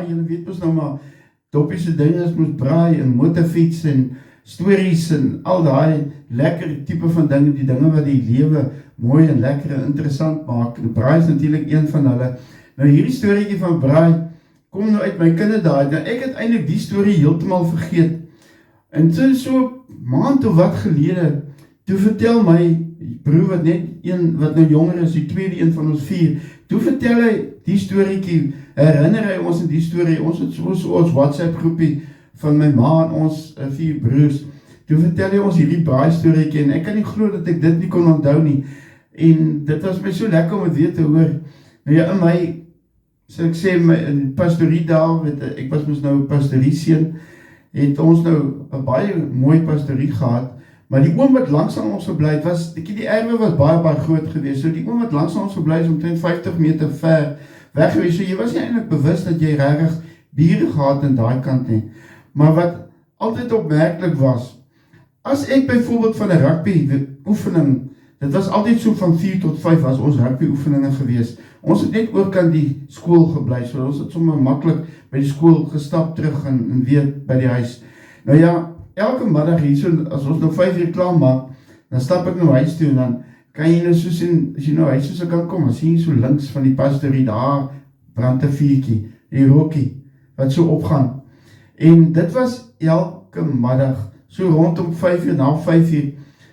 braai, julle weet ons nou maar, Doppie se ding is moet braai en motorfiets en stories en al daai lekker tipe van dinge, die dinge wat die lewe mooi en lekker en interessant maak. En braai is natuurlijk een van hulle. Nou hierdie storieetjie van braai kom nou uit my kinderdae. Nou ek het eintlik die storie heeltemal vergeet. En so maand of wat gelede, toe vertel my broer wat net een wat nou jonger is, die tweede een van ons 4, toe vertel hy die storieetjie, herinner hy ons in die storie, ons het so ons WhatsApp groepie van my ma en ons 4 broers, toe vertel hy ons hierdie braai storieetjie, en ek kan nie glo dat ek dit nie kon onthou nie, en dit was my so lekker om het weer te hoor. Nou ja, in my, so ek sê, in pastorie daar, ek was mos nou pastorieseun, het ons nou 'n baie mooi pastorie gehad, maar die oom wat langs aan ons verbly het, was, die erwe was baie groot geweest, so die oom wat langs aan ons verbly is omtrent 50 meter ver weg geweest, so jy was nie eintlik bewus dat jy regtig bure gehad in daai kant nie. Maar wat altyd opmerklik was, as ek byvoorbeeld van 'n rugby oefening, dit was altyd so van 4 tot 5 was ons rugby oefeninge geweest. Ons het net oorkant die skool gebly, so ons het sommer maklik by die skool gestap terug en weer by die huis. Nou ja, elke middag hier so, as ons nou 5 uur klaar maak, dan stap ek nou huis toe en dan kan jy nou so sien, as jy nou huis toe so kan kom, dan sien jy so links van die pastorie, daar brand 'n vuurtjie, die rookie, wat so opgaan. En dit was elke middag, so rondom 5 uur, na 5 uur,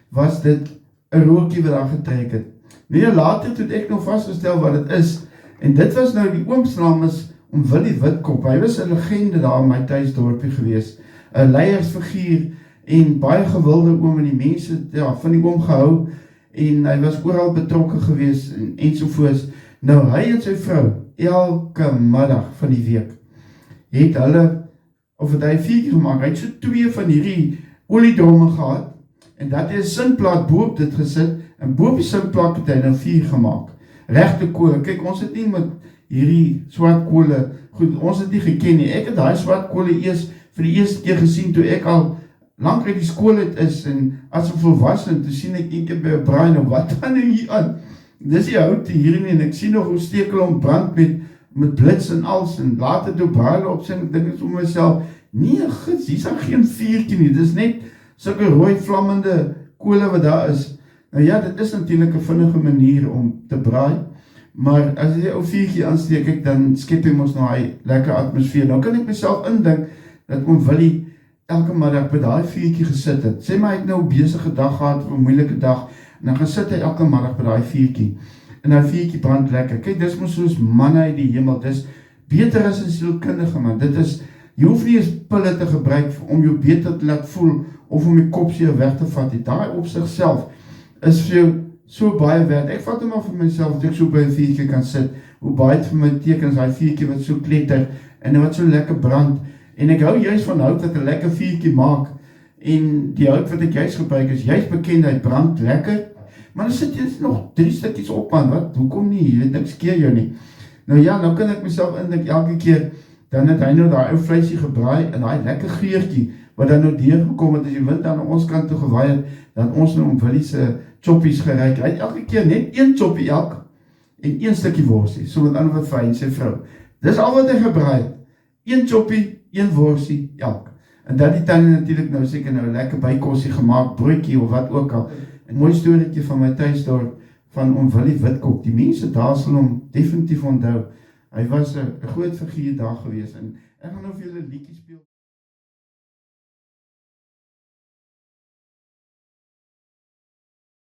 was dit 'n rookie wat daar getrek het. Nee, later het ek nog vastgestel wat het is, en dit was nou, die ooms naam is om Willie Witkop, hy was 'n legende daar in my thuisdorpie gewees, 'n leiersfiguur, en baie gewilde oom, en die mense ja, van die oom gehou, en hy was oral betrokke gewees, ensovoorts. Nou, hy en sy vrou, elke middag van die week, het hulle, of het hy 4 keer gemaakt, hy het so 2 van hierdie oliedromme gehad, en dat hy 'n sinplaat boop dit gesit, en boop die sinplaat het hy nou 4 gemaakt, regte kole. Kyk, ons het nie met hierdie swart kole, goed, ons het nie geken nie, ek het daai swart kole eers vir die eerste keer gesien, toe ek al lang uit die skool het is, en as 'n volwassen, toe sien ek een keer by 'n braai, nou wat gaan nou hier aan? Dis die hout hierin, en ek sien nog hoe steek hulle om brand met blits en als, en later toe braai op sy, en ek dink om myself, nee, gids, hier is daar geen vuurtjie nie, dis net sulke rooi vlammende kole wat daar is. Nou ja, dit is natuurlijk 'n vinnige manier om te braai, maar as jy ou vuurtjie aansteek ek, dan skep jy ons nou hy lekker atmosfeer. Nou kan ek myself indink, dat oom Willie elke middag by daai vuurtjie gesit het. Sê maar hy het nou 'n besige dag gehad, of 'n moeilike dag, en dan gaan sit hy elke middag by daai vuurtjie, en daai vuurtjie brand lekker. Kyk, dis mos soos manne uit die hemel, dis beter as 'n sielkundige man, dit is, jy hoef nie eens pille te gebruik, om jou beter te laat voel, of om die kopseer weg te vat, daai op sigself, is vir jou so baie werd. Ek vat hom maar vir myself, dat ek so by 'n vuurtjie kan sit, hoe baie het vir my tekens, daai vuurtjie wat so kletter, en wat so lekker brand, en ek hou juist van hout dat 'n lekker vuurtjie maak, en die hout wat ek juist gebruik is, juist bekendheid brand lekker, maar dan sit jy nog 3 stukkies op, man, wat, hoekom nie, jy weet, niks keer jou nie. Nou ja, nou kan ek myself indink, elke keer, dan het hy nou daai ou vleisie gebraai, en daai lekker geurtjie, wat dan nou deurgekom het, as die wind dan aan ons kant toe gewaai het, dan ons nou om Willie se choppies geryk, hy het elke keer net 1 choppie elk, en 1 stukkie worsie, so met ander wat fyn, sy vrou, dis al wat hy gebraai het, 1 choppie, 1 worsie elk, en dat die tannie natuurlijk nou seker nou lekker bykossie gemaakt, broodjie of wat ook al, een mooi storieetjie van my thuisdorp, van oom Willie Witkop, die mense daar sal hom definitief onthou, hy was 'n groot figuur daar gewees, en ek gaan nou vir julle liedjie speel.